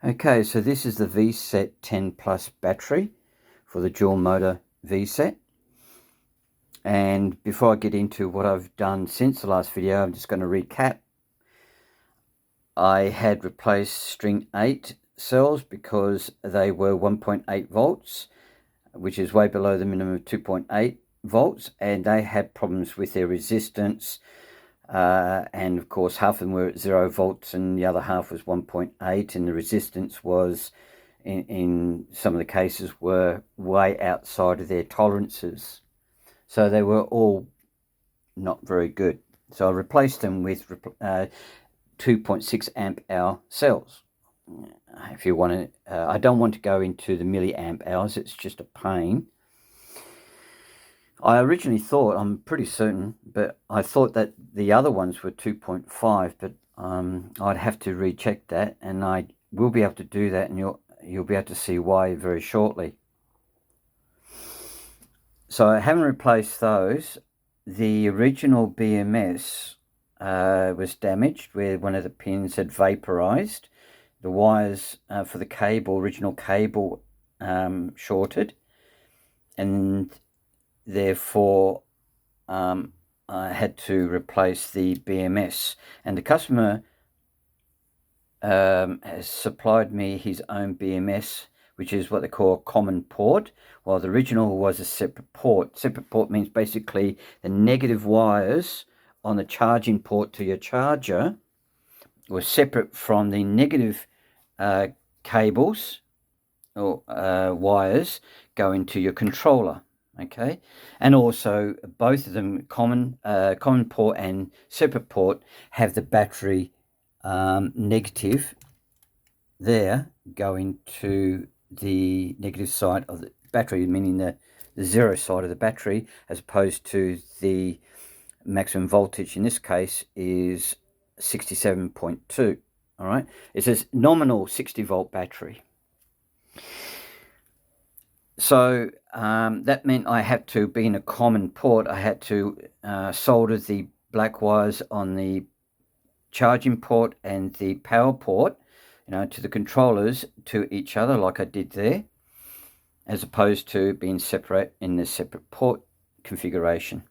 Okay, so this is the Vsett 10 Plus battery for the dual motor Vsett. And before I get into what I've done since the last video, I'm just going to recap. I had replaced string 8 cells because they were 1.8 volts, which is way below the minimum of 2.8 volts, and they had problems with their resistance. And of course, half of them were at 0 volts and the other half was 1.8, and the resistance was, in some of the cases, were way outside of their tolerances. So they were all not very good. So I replaced them with 2.6 amp hour cells. If you want to, I don't want to go into the milliamp hours, it's just a pain. I originally thought, I'm pretty certain, but I thought that the other ones were 2.5, but I'd have to recheck that, and I will be able to do that, and you'll be able to see why very shortly. So I haven't replaced those. The original BMS was damaged, where one of the pins had vaporized. The wires for the original cable, shorted, and therefore I had to replace the BMS, and the customer has supplied me his own BMS, which is what they call a common port, while the original was a separate port. Separate port means basically the negative wires on the charging port to your charger were separate from the negative cables or wires going to your controller. Okay, and also both of them, common port and separate port, have the battery negative there going to the negative side of the battery, meaning the zero side of the battery, as opposed to the maximum voltage in this case is 67.2. All right, it's a nominal 60 volt battery. So that meant I had to, be in a common port, I had to solder the black wires on the charging port and the power port, to the controllers, to each other, like I did there, as opposed to being separate in the separate port configuration.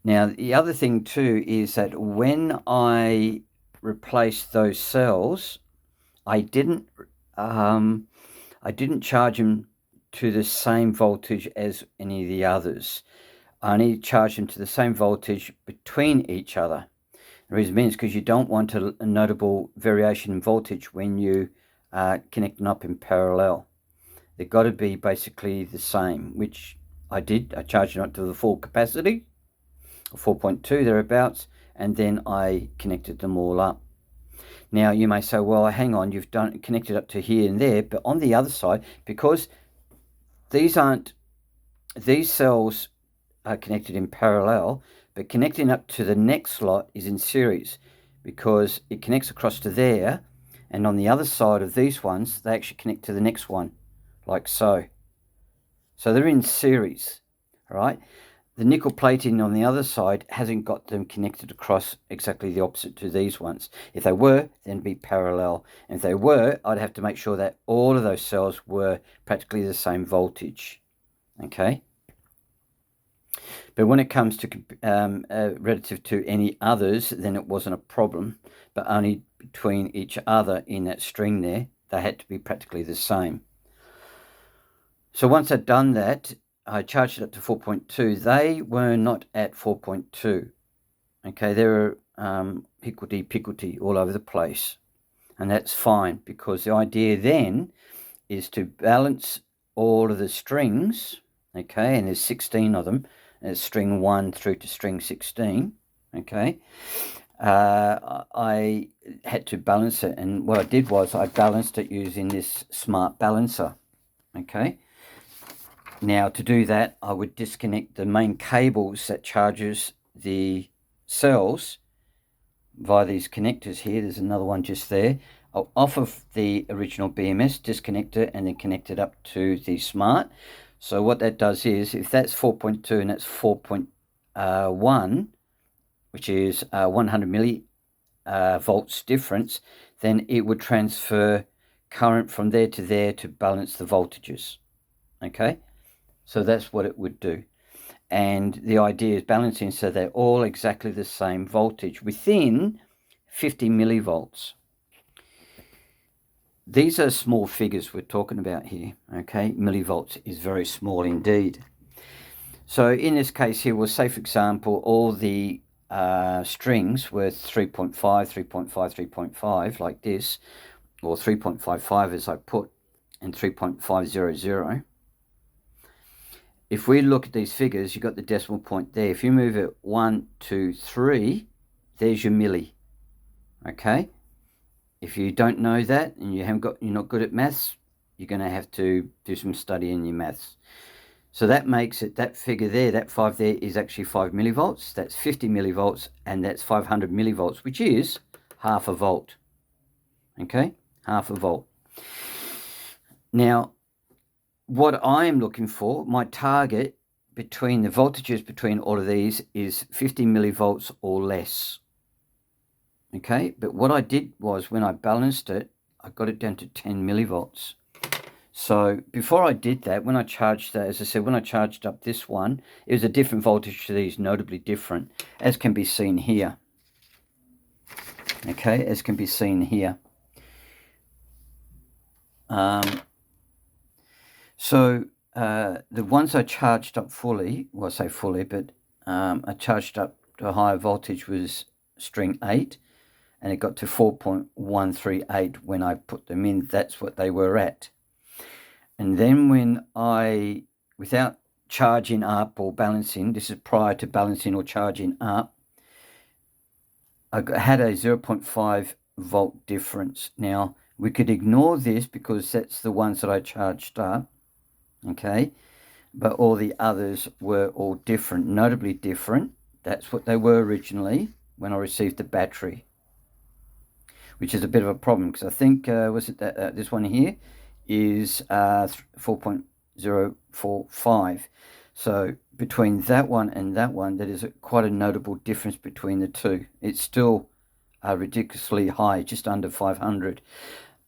Now, the other thing too is that when I replaced those cells, I didn't charge them to the same voltage as any of the others. I only charged them to the same voltage between each other. The reason being is because you don't want a notable variation in voltage when you connect them up in parallel. They've got to be basically the same, which I did. I charged them up to the full capacity, 4.2 thereabouts, and then I connected them all up. Now you may say, well, hang on, you've connected up to here and there, but on the other side, because these cells are connected in parallel, but connecting up to the next slot is in series, because it connects across to there, and on the other side of these ones, they actually connect to the next one, like so. So they're in series, right? The nickel plating on the other side hasn't got them connected across exactly the opposite to these ones. If they were, then it'd be parallel. And if they were, I'd have to make sure that all of those cells were practically the same voltage. Okay? But when it comes to relative to any others, then it wasn't a problem. But only between each other in that string there, they had to be practically the same. So once I'd done that, I charged it up to 4.2. They were not at 4.2. Okay, they were hickledy-pickledy all over the place. And that's fine, because the idea then is to balance all of the strings, okay, and there's 16 of them, and it's string 1 through to string 16, okay. I had to balance it, and what I did was I balanced it using this smart balancer, okay. Now, to do that, I would disconnect the main cables that charges the cells via these connectors here. There's another one just there. I'll off of the original BMS, disconnect it, and then connect it up to the smart. So what that does is, if that's 4.2 and that's 4.1, which is 100 millivolts difference, then it would transfer current from there to balance the voltages. Okay, so that's what it would do. And the idea is balancing so they're all exactly the same voltage within 50 millivolts. These are small figures we're talking about here, okay? Millivolts is very small indeed. So in this case here, we'll say, for example, all the strings were 3.5, 3.5, 3.5, like this, or 3.55 as I put, and 3.500. If we look at these figures, you've got the decimal point there. If you move it 1, 2, 3, there's your milli, okay? If you don't know that and you're not good at maths, you're going to have to do some study in your maths. So that makes it, that figure there, that 5 there is actually 5 millivolts. That's 50 millivolts, and that's 500 millivolts, which is half a volt. Okay, half a volt. Now, what I am looking for, my target between the voltages between all of these is 50 millivolts or less. Okay, but what I did was when I balanced it, I got it down to 10 millivolts. So before I did that, when I charged that, as I said, when I charged up this one, it was a different voltage to these, notably different, as can be seen here. Okay, as can be seen here. So the ones I charged up fully, well, I say fully, but I charged up to a higher voltage was string 8, and it got to 4.138 when I put them in. That's what they were at. And then when I, without charging up or balancing, this is prior to balancing or charging up, I had a 0.5 volt difference. Now, we could ignore this because that's the ones that I charged up, okay? But all the others were all different, notably different. That's what they were originally when I received the battery, which is a bit of a problem because I think, was it that this one here is 4.045. So between that one and that one, that is quite a notable difference between the two. It's still ridiculously high, just under 500.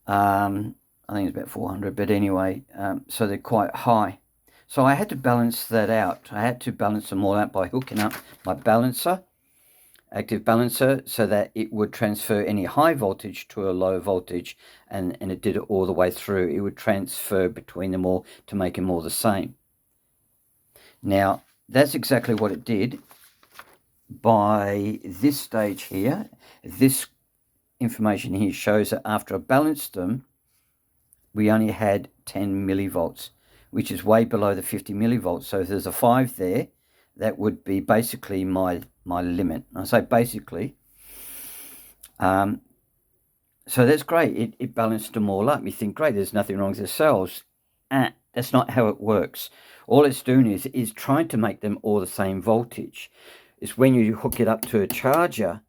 I think it's about 400, but anyway, so they're quite high. So I had to balance that out. I had to balance them all out by hooking up my balancer, active balancer, so that it would transfer any high voltage to a low voltage, and it did it all the way through. It would transfer between them all to make them all the same. Now, that's exactly what it did by this stage here. This information here shows that after I balanced them, we only had 10 millivolts, which is way below the 50 millivolts. So if there's a 5 there, that would be basically my limit. I say basically. So that's great. It balanced them all up. You think, great, there's nothing wrong with the cells. That's not how it works. All it's doing is trying to make them all the same voltage. It's when you hook it up to a charger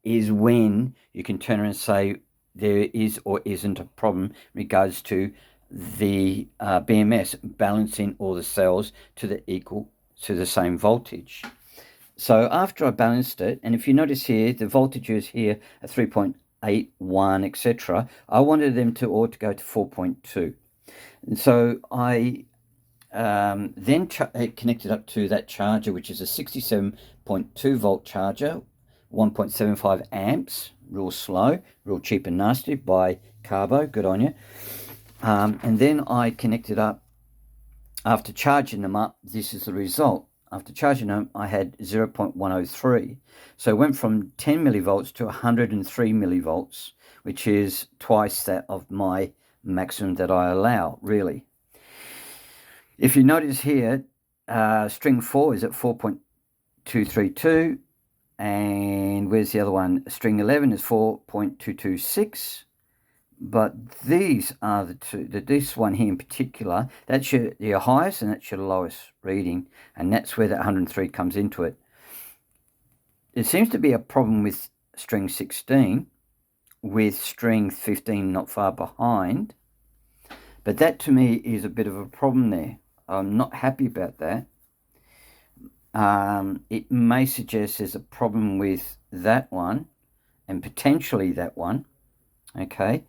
is when you can turn around and say there is or isn't a problem in regards to the BMS balancing all the cells to the same voltage. So after I balanced it, and if you notice here, the voltages here are 3.81, etc. I wanted them to all to go to 4.2. And so I then connected up to that charger, which is a 67.2 volt charger, 1.75 amps, real slow, real cheap and nasty by Carbo, good on you. And then I connected up, after charging them up, this is the result. After charging them, I had 0.103. So it went from 10 millivolts to 103 millivolts, which is twice that of my maximum that I allow, really. If you notice here, string 4 is at 4.232, and where's the other one? String 11 is 4.226. But these are the two, this one here in particular, that's your highest and that's your lowest reading, and that's where that 103 comes into it. There seems to be a problem with string 16, with string 15 not far behind, but that to me is a bit of a problem there. I'm not happy about that. It may suggest there's a problem with that one, and potentially that one. Okay,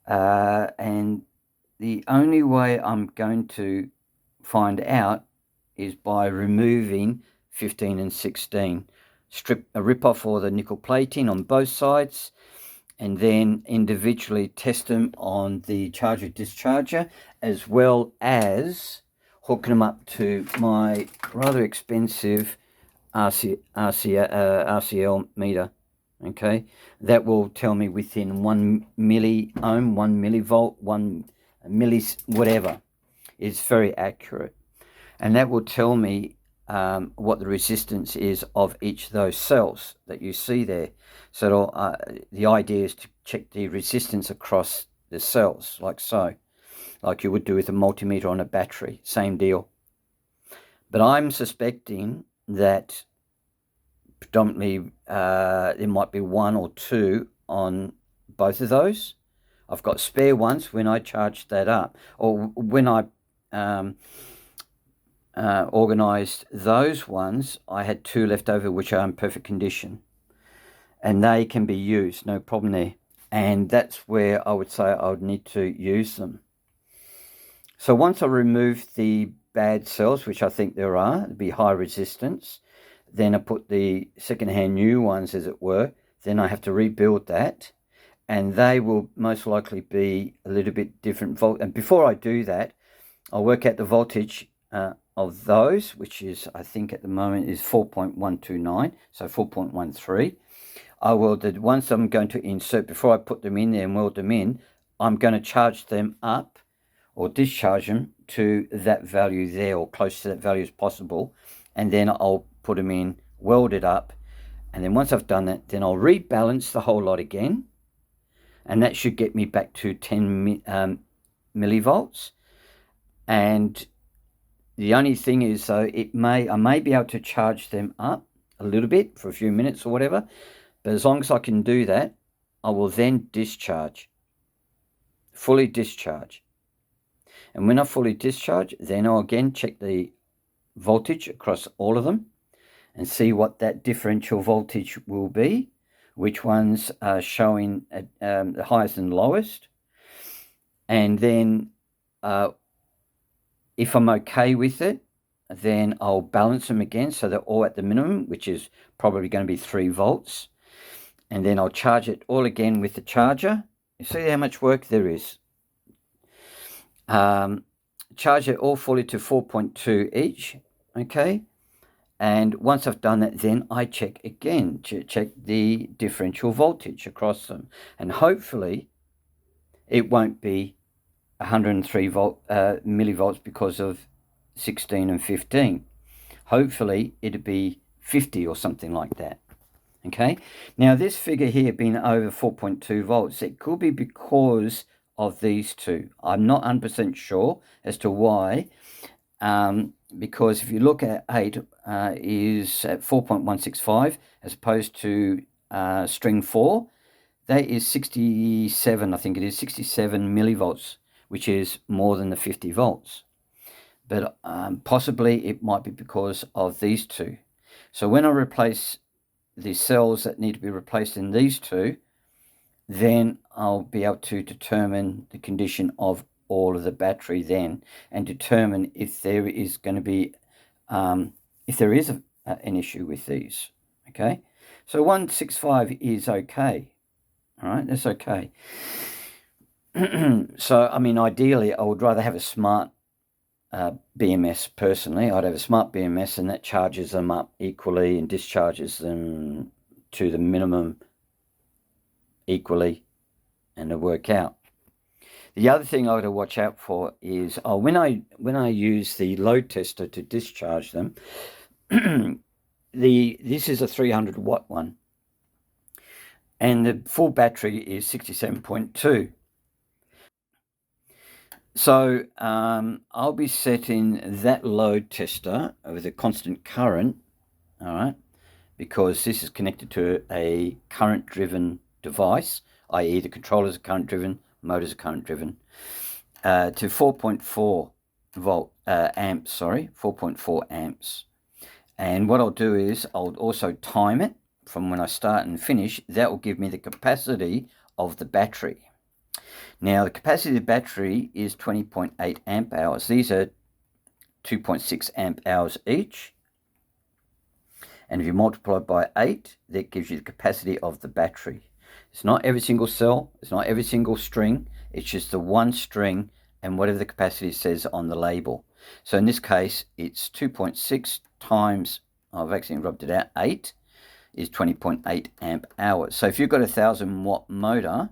and the only way I'm going to find out is by removing 15 and 16. Rip off all the nickel plating on both sides, and then individually test them on the charger discharger, as well as hooking them up to my rather expensive RCL meter. Okay, that will tell me within 1 milliohm, 1 millivolt, 1 milli whatever. It's very accurate, and that will tell me what the resistance is of each of those cells that you see there. So the idea is to check the resistance across the cells, like so, like you would do with a multimeter on a battery, same deal. But I'm suspecting that predominantly there might be one or two on both of those. I've got spare ones when I charged that up, or when I organised those ones, I had two left over which are in perfect condition, and they can be used, no problem there. And that's where I would say I would need to use them. So once I remove the bad cells, which I think there are, it'd be high resistance, then I put the second-hand new ones, as it were, then I have to rebuild that, and they will most likely be a little bit different volt. And before I do that, I'll work out the voltage of those, which is, I think at the moment, is 4.129, so 4.13. I will, the ones I'm going to insert, before I put them in there and weld them in, I'm going to charge them up or discharge them to that value there, or close to that value as possible, and then I'll put them in, weld it up, and then once I've done that, then I'll rebalance the whole lot again, and that should get me back to 10 millivolts. And the only thing is, though, I may be able to charge them up a little bit for a few minutes or whatever, but as long as I can do that, I will then discharge, fully discharge. And when I fully discharge, then I'll again check the voltage across all of them and see what that differential voltage will be, which ones are showing the highest and lowest. And then if I'm okay with it, then I'll balance them again so they're all at the minimum, which is probably going to be 3 volts. And then I'll charge it all again with the charger. You see how much work there is. Charge it all fully to 4.2 each, okay? And once I've done that, then I check again, check the differential voltage across them. And hopefully it won't be 103 millivolts because of 16 and 15. Hopefully it'd be 50 or something like that. Okay, now this figure here being over 4.2 volts, it could be because of these two. I'm not 100% sure as to why, because if you look at 8 is at 4.165 as opposed to string 4, that is 67, I think it is 67 millivolts, which is more than the 50 volts. But possibly it might be because of these two. So when I replace the cells that need to be replaced in these two, then I'll be able to determine the condition of all of the battery then, and determine if there is going to be, if there is an issue with these. Okay, so 165 is okay. All right, that's okay. So, I mean, ideally, I would rather have a smart BMS personally. I'd have a smart BMS, and that charges them up equally and discharges them to the minimum equally, and to work out. The other thing I got to watch out for is when I use the load tester to discharge them, this is a 300 watt one, and the full battery is 67.2. So I'll be setting that load tester with a constant current, all right, because this is connected to a current-driven device, i.e. the controllers are current-driven, motors are current-driven, to 4.4 amps, 4.4 amps. And what I'll do is I'll also time it from when I start and finish. That will give me the capacity of the battery. Now, the capacity of the battery is 20.8 amp hours. These are 2.6 amp hours each. And if you multiply by 8, that gives you the capacity of the battery. It's not every single cell. It's not every single string. It's just the one string and whatever the capacity says on the label. So in this case, it's 2.6 times, I've actually rubbed it out, 8 is 20.8 amp hours. So if you've got a 1,000 watt motor,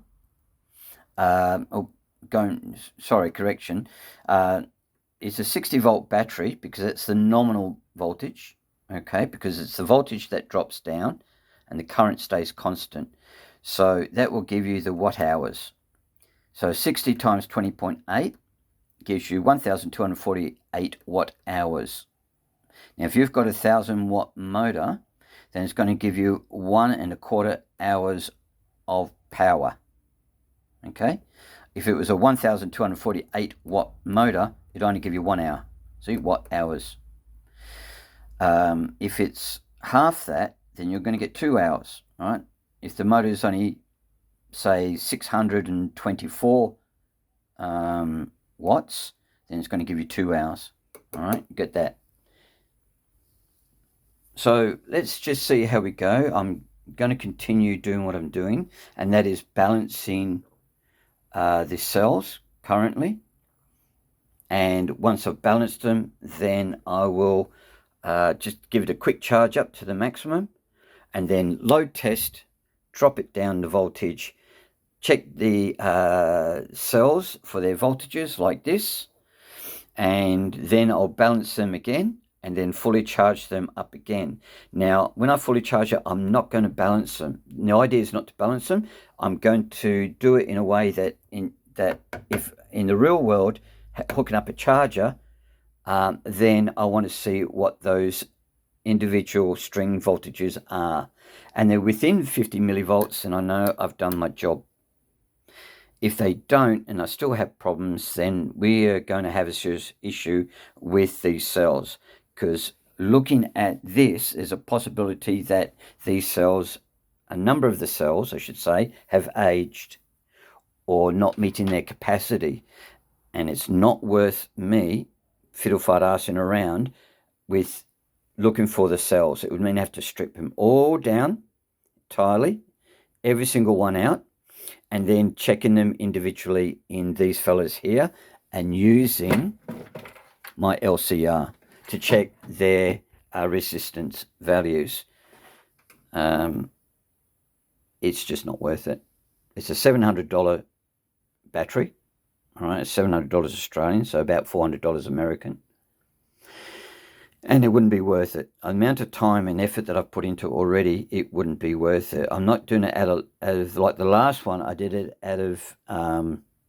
it's a 60 volt battery because it's the nominal voltage. Okay, because it's the voltage that drops down and the current stays constant. So that will give you the watt hours. So 60 times 20.8 gives you 1,248 watt hours. Now, if you've got a 1,000 watt motor, then it's going to give you 1.25 hours of power. Okay, if it was a 1,248 watt motor, it'd only give you 1 hour. See, watt hours. If it's half that, then you're going to get 2 hours, right? If the motor is only, say, 624 watts, then it's going to give you 2 hours, all right? You get that. So let's just see how we go. I'm going to continue doing what I'm doing, and that is balancing the cells currently. And once I've balanced them, then I will just give it a quick charge up to the maximum and then load test, drop it down the voltage, check the cells for their voltages like this, and then I'll balance them again and then fully charge them up again. Now, when I fully charge it, I'm not going to balance them. The idea is not to balance them. I'm going to do it in a way that if in the real world, hooking up a charger, then I want to see what those individual string voltages are. And they're within 50 millivolts, and I know I've done my job. If they don't, and I still have problems, then we are going to have a serious issue with these cells, because looking at this, there's a possibility that these cells, a number of the cells, I should say, have aged or not meeting their capacity. And it's not worth me fiddle-fart arsing around with looking for the cells. It would mean I have to strip them all down entirely, every single one out, and then checking them individually in these fellas here and using my LCR to check their resistance values. It's just not worth it. It's a $700 battery. All right, it's $700 Australian, so about $400 American. And it wouldn't be worth it. The amount of time and effort that I've put into it already, it wouldn't be worth it. I'm not doing it out of like the last one, I did it out of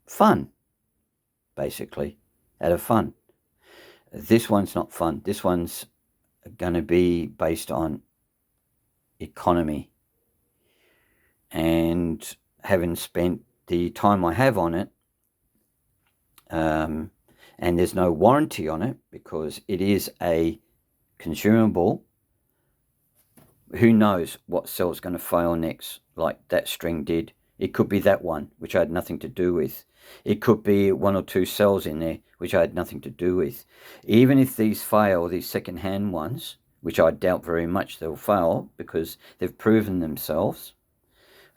fun, basically, out of fun. This one's not fun. This one's going to be based on economy. And having spent the time I have on it, and there's no warranty on it because it is a consumable. Who knows what cell's going to fail next, like that string did. It could be that one, which I had nothing to do with. It could be 1 or 2 cells in there, which I had nothing to do with. Even if these fail, these second-hand ones, which I doubt very much they'll fail because they've proven themselves,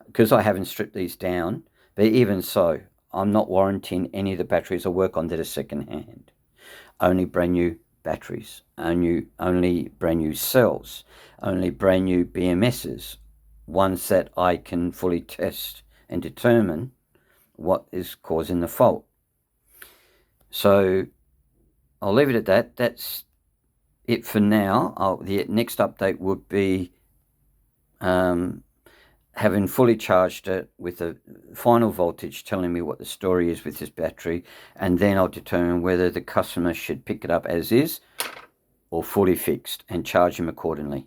because I haven't stripped these down, but even so, I'm not warranting any of the batteries I work on that are second-hand. Only brand new batteries, only brand new cells, only brand new BMSs, ones that I can fully test and determine what is causing the fault. So I'll leave it at that. That's it for now. The next update would be having fully charged it with a final voltage telling me what the story is with this battery, and then I'll determine whether the customer should pick it up as is or fully fixed and charge him accordingly.